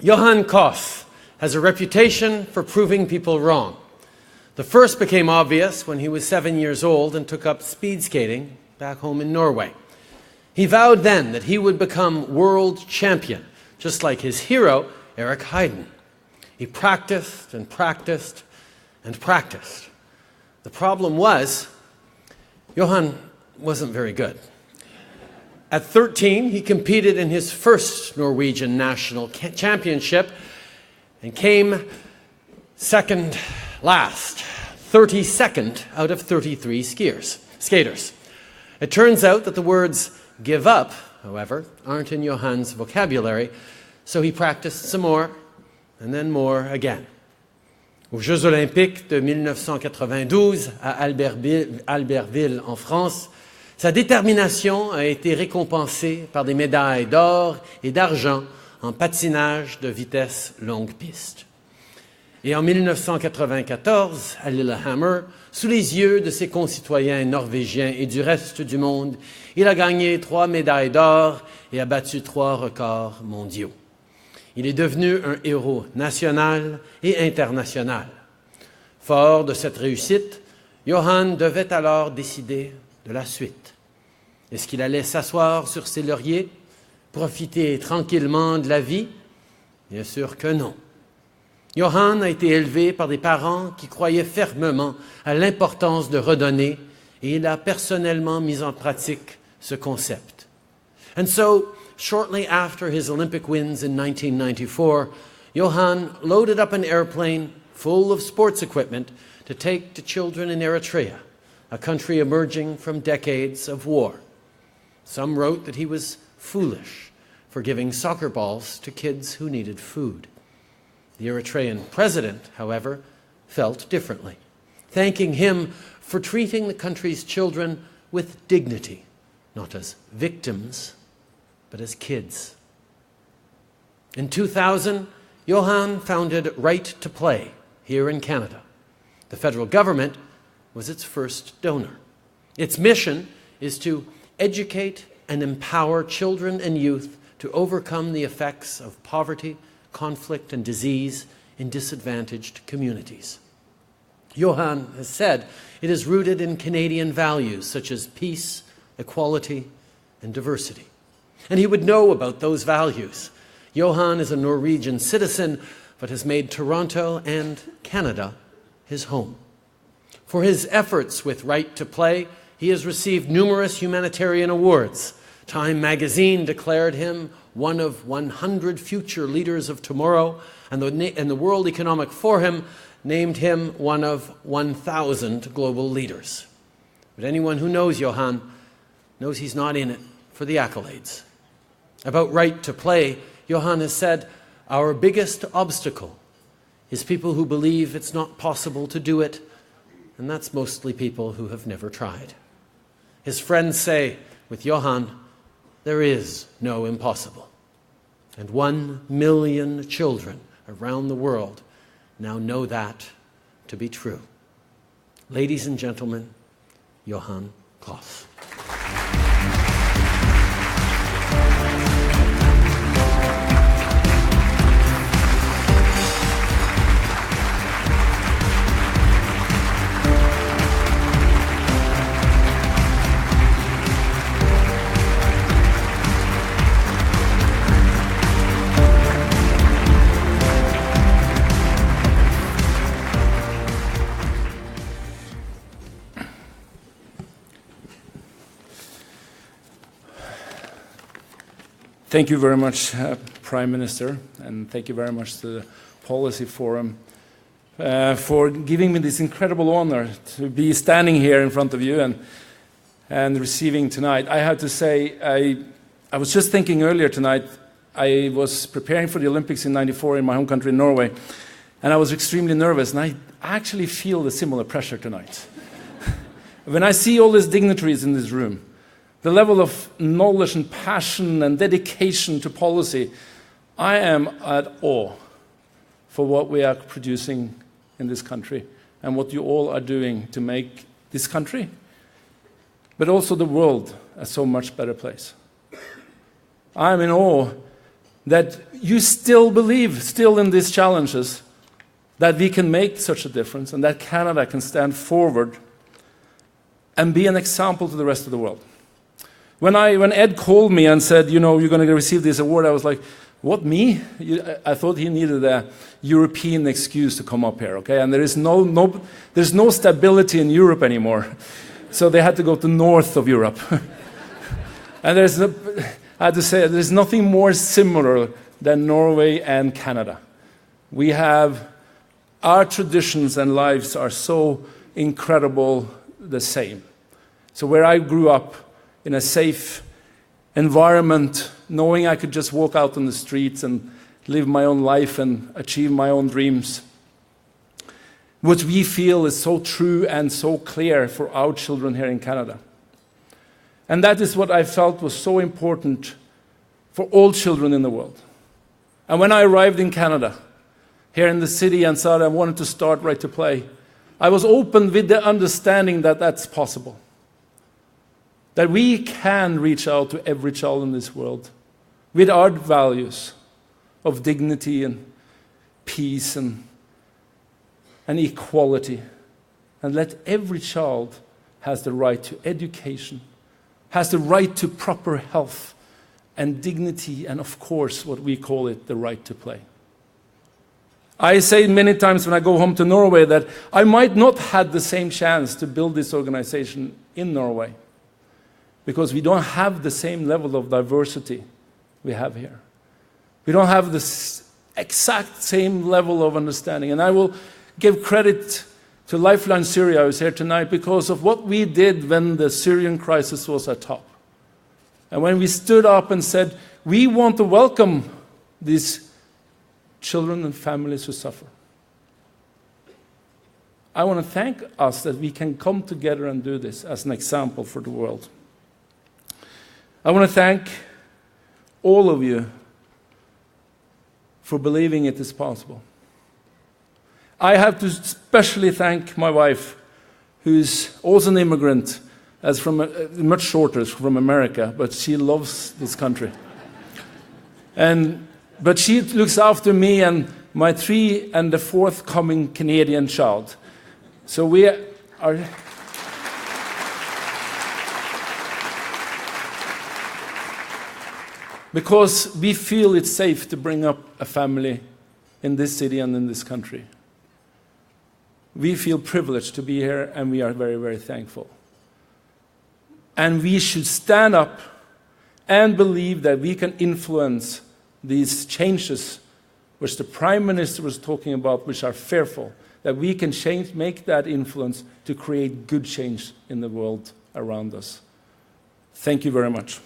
Johann Koss has a reputation for proving people wrong. The first became obvious when he was 7 years old and took up speed skating back home in Norway. He vowed then that he would become world champion, just like his hero, Eric Heiden. He practiced and practiced and practiced. The problem was, Johann wasn't very good. At 13, he competed in his first Norwegian national championship and came second last, 32nd out of 33 skaters. It turns out that the words give up, however, aren't in Johann's vocabulary, so he practiced some more and then more again. Aux Jeux Olympiques de 1992 à Albertville en France, sa détermination a été récompensée par des médailles d'or et d'argent en patinage de vitesse longue piste. Et en 1994, à Lillehammer, sous les yeux de ses concitoyens norvégiens et du reste du monde, il a gagné 3 médailles d'or et a battu 3 records mondiaux. Il est devenu un héros national et international. Fort de cette réussite, Johann devait alors décider de la suite. Est-ce qu'il allait s'asseoir sur ses lauriers, profiter tranquillement de la vie? Bien sûr que non. Johann a été élevé par des parents qui croyaient fermement à l'importance de redonner et il a personnellement mis en pratique ce concept. And so, shortly after his Olympic wins in 1994, Johann loaded up an airplane full of sports equipment to take to children in Eritrea, a country emerging from decades of war. Some wrote that he was foolish for giving soccer balls to kids who needed food. The Eritrean president, however, felt differently, thanking him for treating the country's children with dignity, not as victims, but as kids. In 2000, Johann founded Right to Play here in Canada. The federal government was its first donor. Its mission is to educate and empower children and youth to overcome the effects of poverty, conflict, and disease in disadvantaged communities. Johann has said it is rooted in Canadian values such as peace, equality, and diversity. And he would know about those values. Johann is a Norwegian citizen, but has made Toronto and Canada his home. For his efforts with Right to Play, he has received numerous humanitarian awards. Time magazine declared him one of 100 future leaders of tomorrow, and the World Economic Forum named him one of 1,000 global leaders. But anyone who knows Johann knows he's not in it for the accolades. About Right to Play, Johann has said, "Our biggest obstacle is people who believe it's not possible to do it, and that's mostly people who have never tried." His friends say, with Johann, there is no impossible. And 1 million children around the world now know that to be true. Ladies and gentlemen, Johann Koss. Thank you very much, Prime Minister, and thank you very much to the Policy Forum for giving me this incredible honor to be standing here in front of you and receiving tonight. I have to say, I was just thinking earlier tonight, I was preparing for the Olympics in '94 in my home country, Norway, and I was extremely nervous, and I actually feel the similar pressure tonight. When I see all these dignitaries in this room, the level of knowledge and passion and dedication to policy, I am at awe for what we are producing in this country and what you all are doing to make this country, but also the world, a so much better place. I am in awe that you still believe, still in these challenges, that we can make such a difference and that Canada can stand forward and be an example to the rest of the world. When Ed called me and said, you're going to receive this award, I was like, what, me? I thought he needed a European excuse to come up here, okay? And there's no stability in Europe anymore. So they had to go to north of Europe. And I had to say, there's nothing more similar than Norway and Canada. We have, our traditions and lives are so incredible the same. So where I grew up in a safe environment, knowing I could just walk out on the streets and live my own life and achieve my own dreams, what we feel is so true and so clear for our children here in Canada. And that is what I felt was so important for all children in the world. And when I arrived in Canada, here in the city, and said I wanted to start Right to Play, I was open with the understanding that that's possible. That we can reach out to every child in this world with our values of dignity and peace and equality, and let every child has the right to education, has the right to proper health and dignity, and of course what we call it, the right to play. I say many times when I go home to Norway that I might not have the same chance to build this organization in Norway, because we don't have the same level of diversity we have here. We don't have the exact same level of understanding. And I will give credit to Lifeline Syria, who's here tonight, because of what we did when the Syrian crisis was at top. And when we stood up and said, we want to welcome these children and families who suffer. I want to thank us that we can come together and do this as an example for the world. I want to thank all of you for believing it is possible. I have to especially thank my wife, who's also an immigrant, as from much shorter, from America, but she loves this country. But she looks after me and my 3 and the forthcoming Canadian child. So we are... Because we feel it's safe to bring up a family in this city and in this country. We feel privileged to be here, and we are very, very thankful. And we should stand up and believe that we can influence these changes which the Prime Minister was talking about, which are fearful, that we can make that influence to create good change in the world around us. Thank you very much.